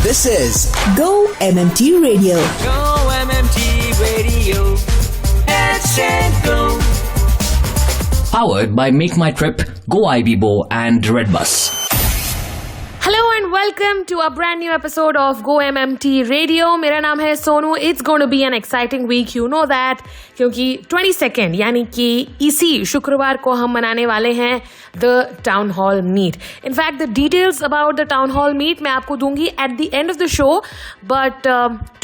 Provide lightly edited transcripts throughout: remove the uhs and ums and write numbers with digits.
This is Go-MMT Radio. Go-MMT Radio. HeadSetGo. Powered by Make My Trip, Go IBBO and Redbus. Hello and welcome to a brand new episode of Go-MMT Radio. मेरा नाम है Sonu. It's going to be an exciting week, you know that. क्योंकि 22nd यानी कि इसी शुक्रवार को हम मनाने वाले हैं the Town Hall Meet. In fact, the details about the Town Hall Meet मैं आपको दूंगी at the end of the show. But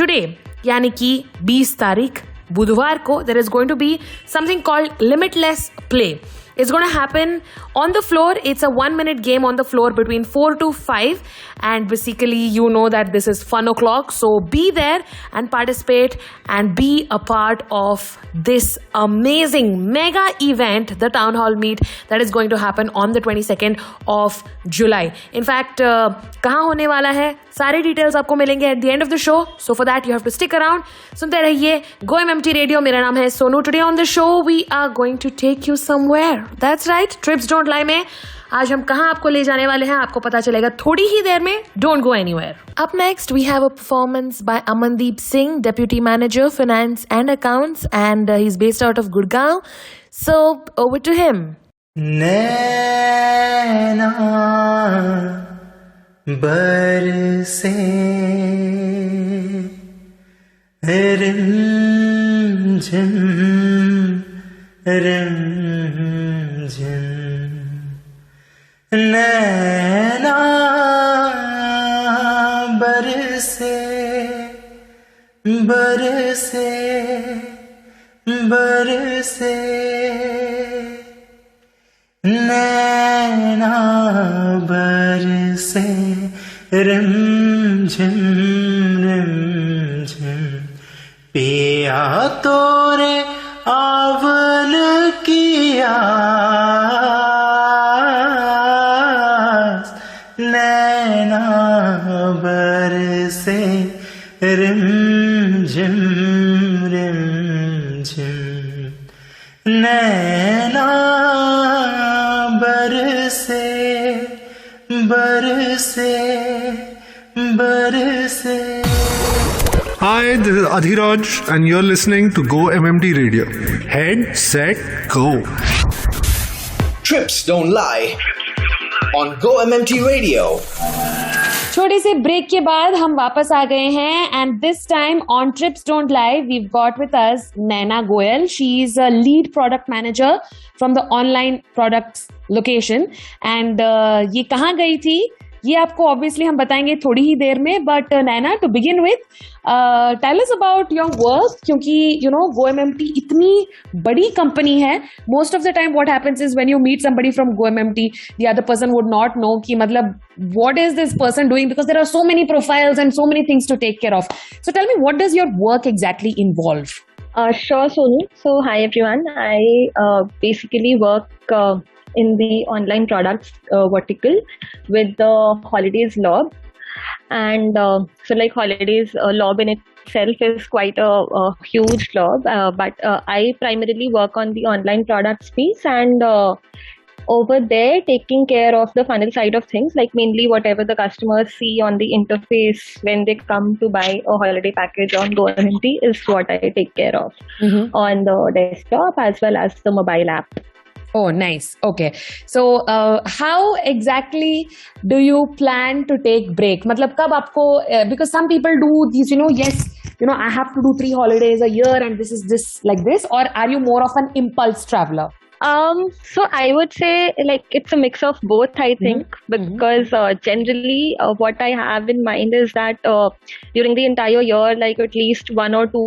today यानी कि 20 तारीख बुधवार को there is going to be something called Limitless Play. It's going to happen on the floor. It's a 1-minute game on the floor between 4 to 5. And basically, you know that this is fun o'clock. So be there and participate and be a part of this amazing mega event, the Town Hall Meet, that is going to happen on the 22nd of July. In fact, कहाँ होने वाला है? सारे details आपको मिलेंगे at the end of the show. So for that, you have to stick around. सुनते रहिए Go-MMT Radio. मेरा नाम है Sonu. Today on the show, we are going to take you somewhere. That's right. Trips don't lie में आज हम कहाँ आपको ले जाने वाले हैं आपको पता चलेगा थोड़ी ही देर में. Don't go anywhere. Up next, we have a performance by Amandeep Singh, Deputy Manager, Finance and Accounts, and he's based out of Gurgaon. So, over to him. नैना बरसे रिमझिम रिमझिम नैना बरसे बरसे बरसे नैना बरसे रिमझिम रिमझिम पिया तोरे आवन किया नैना बरसे रिमझिम रिमझिम नैना बरसे बरसे बरसे. Hi, this is Adhiraj and you're listening to Go-MMT Radio. Head, set, go. Trips don't lie on Go-MMT Radio. छोटे से ब्रेक के बाद हम वापस आ गए हैं and this time on trips don't lie we got with us Naina Goyal. She is a lead product manager from the online products location and ये कहाँ गई थी ये आपको ऑब्वियसली हम बताएंगे थोड़ी ही देर में. But Naina, to begin with tell us about your work, क्योंकि यू नो Go-MMT इतनी बड़ी कंपनी है. Most of the time what happens is when you meet somebody फ्रॉम Go-MMT the other person would not know कि मतलब what is this person doing because there are so many profiles and so many things to take care of. So tell me what does your work exactly involve? Sure, Sonu. So, hi everyone. I basically work in the online products vertical with the holidays log. And so like holidays log in itself is quite a huge log. But I primarily work on the online products piece and over there taking care of the funnel side of things, like mainly whatever the customers see on the interface when they come to buy a holiday package on Go-MMT is what I take care of on the desktop as well as the mobile app. Oh, nice. Okay. So, how exactly do you plan to take break? मतलब कब आपको, because some people do these, you know, yes, you know, I have to do 3 holidays a year and this is this like this, or are you more of an impulse traveler? So I would say like it's a mix of both, I think, because generally what I have in mind is that during the entire year, like at least 1 or 2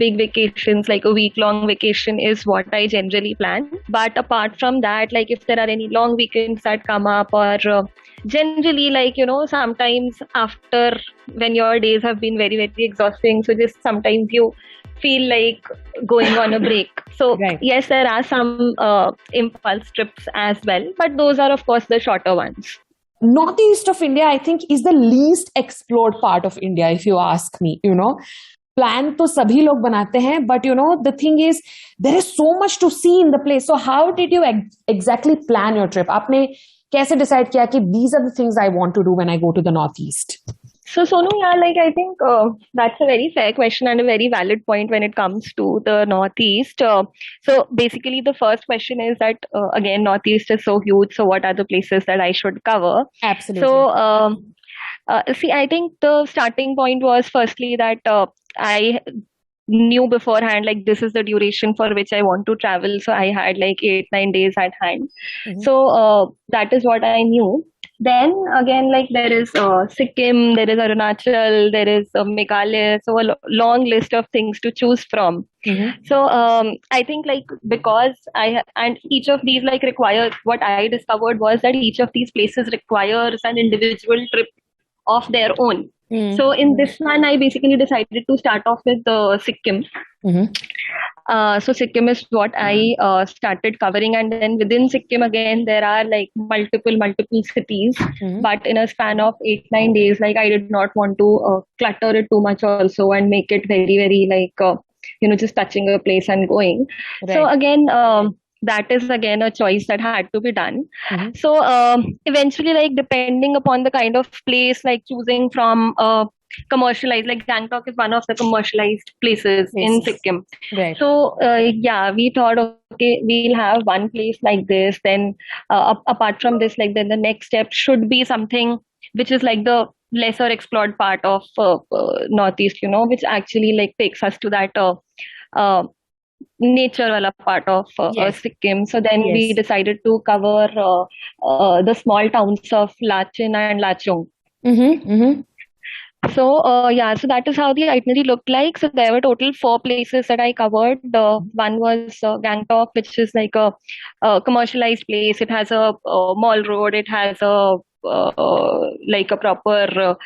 big vacations, like a week-long vacation is what I generally plan. But apart from that, like if there are any long weekends that come up or generally like, you know, sometimes after when your days have been very, very exhausting, so just sometimes you feel like going on a break. So right. Yes, there are some impulse trips as well, but those are of course the shorter ones. Northeast of India, I think, is the least explored part of India, if you ask me, you know. Plan तो सभी लोग बनाते हैं, but you know, the thing is, there is so much to see in the place. So how did you exactly plan your trip? आपने कैसे decide किया कि these are the things I want to do when I go to the Northeast? So Sonu, yeah, like I think that's a very fair question and a very valid point when it comes to the Northeast. So basically, the first question is that again, Northeast is so huge. So what are the places that I should cover? Absolutely. So see, I think the starting point was firstly that I knew beforehand like this is the duration for which I want to travel. So I had like 8-9 days at hand. So that is what I knew. Then again, like there is Sikkim, there is Arunachal, there is Meghalaya, so a long list of things to choose from. So I think like because and each of these like require, what I discovered was that each of these places requires an individual trip of their own. So in this one, I basically decided to start off with Sikkim. So Sikkim is what I started covering, and then within Sikkim again there are like multiple cities, but in a span of 8-9 days, like I did not want to clutter it too much also and make it very like just touching a place and going. So again. That is again a choice that had to be done. So eventually, like depending upon the kind of place, like choosing from commercialized, like Gangtok is one of the commercialized places in Sikkim. Right. So yeah, we thought, okay, we'll have one place like this. Then apart from this, like then the next step should be something which is like the lesser explored part of Northeast, which actually like takes us to that nature wala part of Sikkim. So then we decided to cover the small towns of Lachin and Lachung. So yeah, so that is how the itinerary looked like. So there were total 4 places that I covered. One was Gangtok, which is like a commercialized place. It has a mall road. It has a like a proper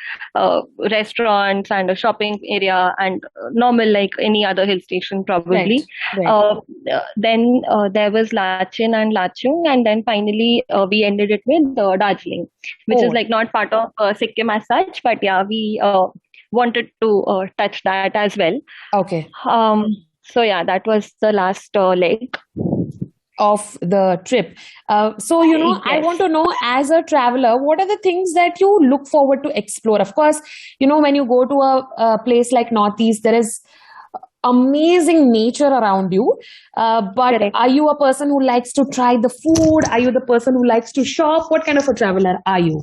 restaurants and a shopping area and normal like any other hill station probably. Then there was Lachin and Lachung, and then finally we ended it with Darjeeling, which is like not part of Sikkim as such, but yeah, we wanted to touch that as well. Okay. So yeah, that was the last leg of the trip. So, I want to know, as a traveler, what are the things that you look forward to explore? Of course, when you go to a place like Northeast, there is amazing nature around you. But are you a person who likes to try the food? Are you the person who likes to shop? What kind of a traveler are you?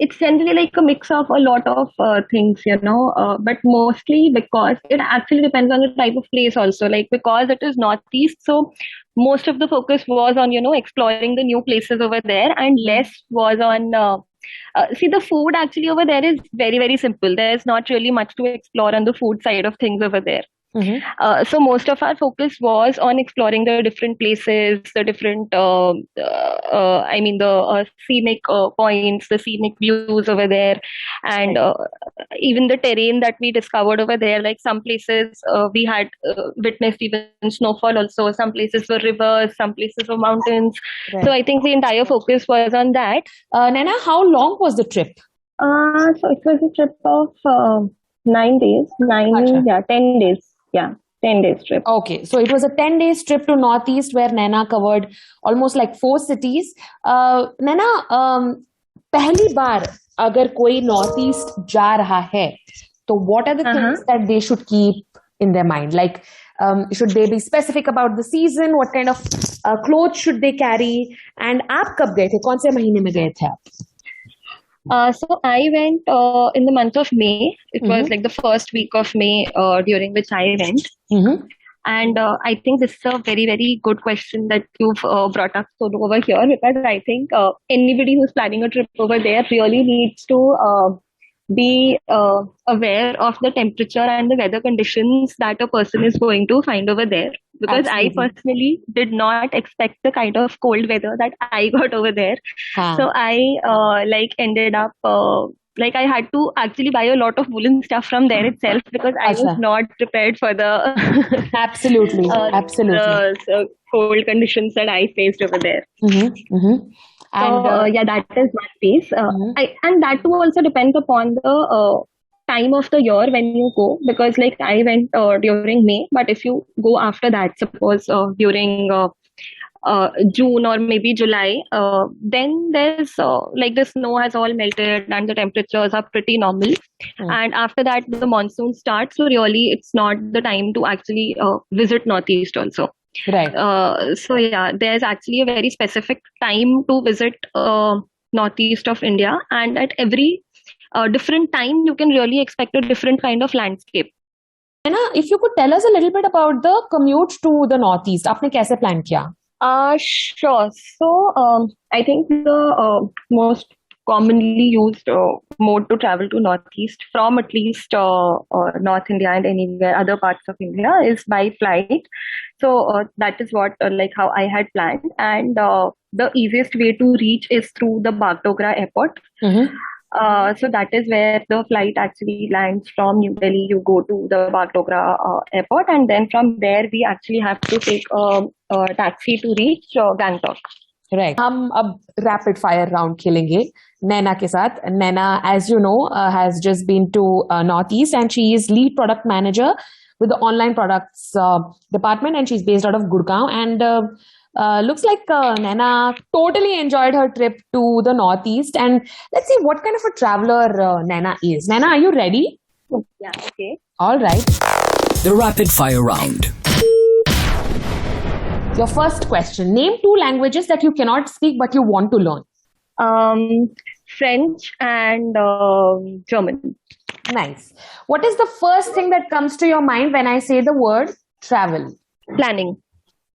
It's generally like a mix of a lot of things, but mostly because it actually depends on the type of place also. Like because it is Northeast, so most of the focus was on, exploring the new places over there, and less was on, see, the food actually over there is very, very simple. There's not really much to explore on the food side of things over there. So most of our focus was on exploring the different places, the different, the scenic points, the scenic views over there, and even the terrain that we discovered over there. Like some places we had witnessed even snowfall also, some places were rivers, some places were mountains. So I think the entire focus was on that. Naina, how long was the trip? So it was a trip of 9 days, 10 days. Yeah, 10 days trip. Okay, so it was a 10 days trip to Northeast where Naina covered almost like 4 cities. Naina, पहली बार अगर कोई Northeast जा रहा है, तो what are the things that they should keep in their mind? Like, should they be specific about the season? What kind of clothes should they carry? And आप कब गए थे? कौन से महीने में गए थे आप? So I went in the month of May. It was like the first week of May during which I went. And I think this is a very, very good question that you've brought up over here, because I think anybody who's planning a trip over there really needs to be aware of the temperature and the weather conditions that a person is going to find over there. Because I personally did not expect the kind of cold weather that I got over there. So I ended up I had to actually buy a lot of woolen stuff from there itself, because I was not prepared for the absolutely cold conditions that I faced over there. And that is one piece. And that too also depends upon the time of the year when you go, because like I went during May, but if you go after that, suppose during June or maybe July, then there's like the snow has all melted and the temperatures are pretty normal. And after that, the monsoon starts. So really, it's not the time to actually visit Northeast also. Right. So yeah, there's actually a very specific time to visit Northeast of India, and at every different time, you can really expect a different kind of landscape. Naina, if you could tell us a little bit about the commute to the Northeast, आपने कैसे plan किया? Sure. So, I think the most commonly used mode to travel to Northeast from at least North India and anywhere other parts of India is by flight. So that is what like how I had planned, and the easiest way to reach is through the Bagdogra airport. So that is where the flight actually lands from New Delhi. You go to the Bagdogra airport, and then from there we actually have to take a taxi to reach Gangtok. Right. हम अब rapid fire round खेलेंगे नैना के साथ. Naina, as you know, has just been to Northeast, and she is lead product manager with the online products department, and she's based out of Gurgaon. And looks like Naina totally enjoyed her trip to the Northeast. And let's see what kind of a traveler Naina is. Naina, are you ready? Yeah, okay. All right. The rapid fire round. Your first question. Name 2 languages that you cannot speak but you want to learn. French and German. Nice. What is the first thing that comes to your mind when I say the word travel? Planning.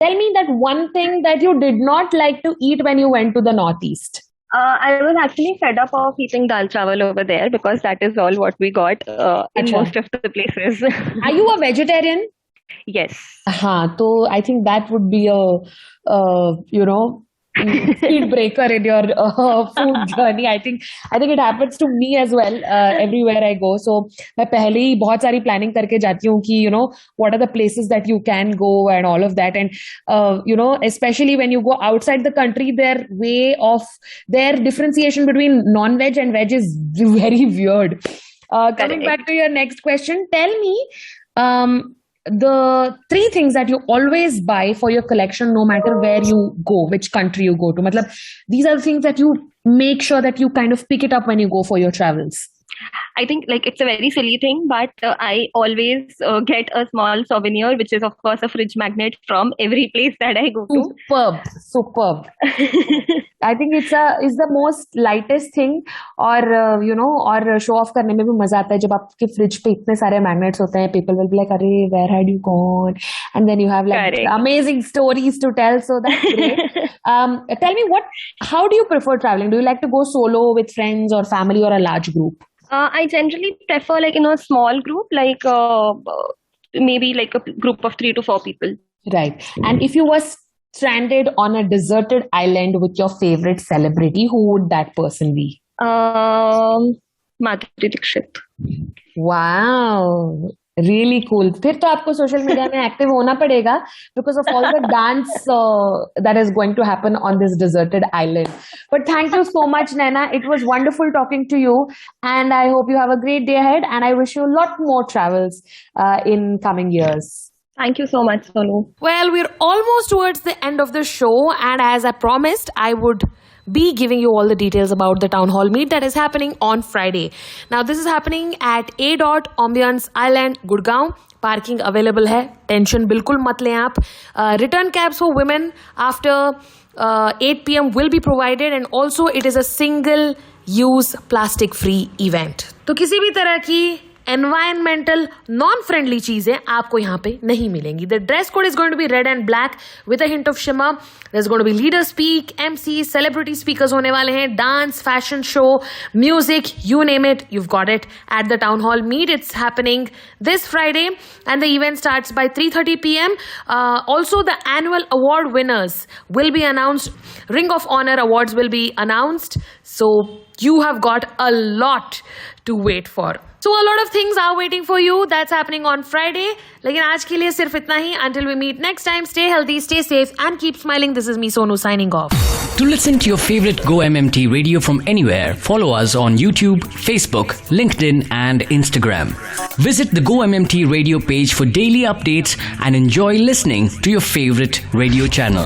Tell me that one thing that you did not like to eat when you went to the Northeast. I was actually fed up of eating dal chawal over there because that is all what we got in Achha. most of the places. Are you a vegetarian? Yes. So I think that would be a speed breaker in your food journey. I think it happens to me as well everywhere I go. So मैं पहले ही बहुत सारी planning करके जाती हूँ कि what are the places that you can go and all of that. And especially when you go outside the country, their differentiation between non-veg and veg is very weird. Coming back to your next question, tell me the 3 things that you always buy for your collection, no matter where you go, which country you go to. Matlab, these are the things that you make sure that you kind of pick it up when you go for your travels. I think like it's a very silly thing, but I always get a small souvenir, which is of course a fridge magnet from every place that I go to. Superb. I think it's the most lightest thing, और show off करने में भी मजा आता है जब आपके fridge पे इतने सारे magnets होते हैं. People will be like, अरे where had you gone? And then you have like Correct. amazing stories to tell. So that's great. Tell me how do you prefer traveling? Do you like to go solo with friends or family or a large group? I generally prefer like a small group, like maybe like a group of 3 to 4 people. Right. And if you were stranded on a deserted island with your favorite celebrity, who would that person be? Madhuri Dixit. Wow. Really cool. फिर तो आपको social media में active होना पड़ेगा because of all the dance that is going to happen on this deserted island. But thank you so much, Naina. It was wonderful talking to you, and I hope you have a great day ahead, and I wish you a lot more travels in coming years. Thank you so much, Sonu. Well, we're almost towards the end of the show, and as I promised, I would be giving you all the details about the town hall meet that is happening on Friday. Now, this is happening at A. Ambience Island, Gurgaon. Parking available hai. Tension bilkul mat lein aap. Return cabs for women after 8 p.m. will be provided, and also it is a single-use plastic-free event. तो किसी भी तरह की environmental non-friendly चीजें आपको यहाँ पे नहीं मिलेंगी. The dress code is going to be red and black with a hint of shimmer. There's going to be leader speak, MC, celebrity speakers होने वाले हैं, dance, fashion show, music, you name it, you've got it at the town hall meet. It's happening this Friday, and the event starts by 3:30 p.m. Also, the annual award winners will be announced. Ring of Honor awards will be announced. So you have got a lot to wait for. So a lot of things are waiting for you. That's happening on Friday. लेकिन आज के लिए सिर्फ इतना ही. Until we meet next time, stay healthy, stay safe, and keep smiling. This is me, Sonu, signing off. To listen to your favorite Go-MMT radio from anywhere, follow us on YouTube, Facebook, LinkedIn, and Instagram. Visit the Go-MMT radio page for daily updates and enjoy listening to your favorite radio channel.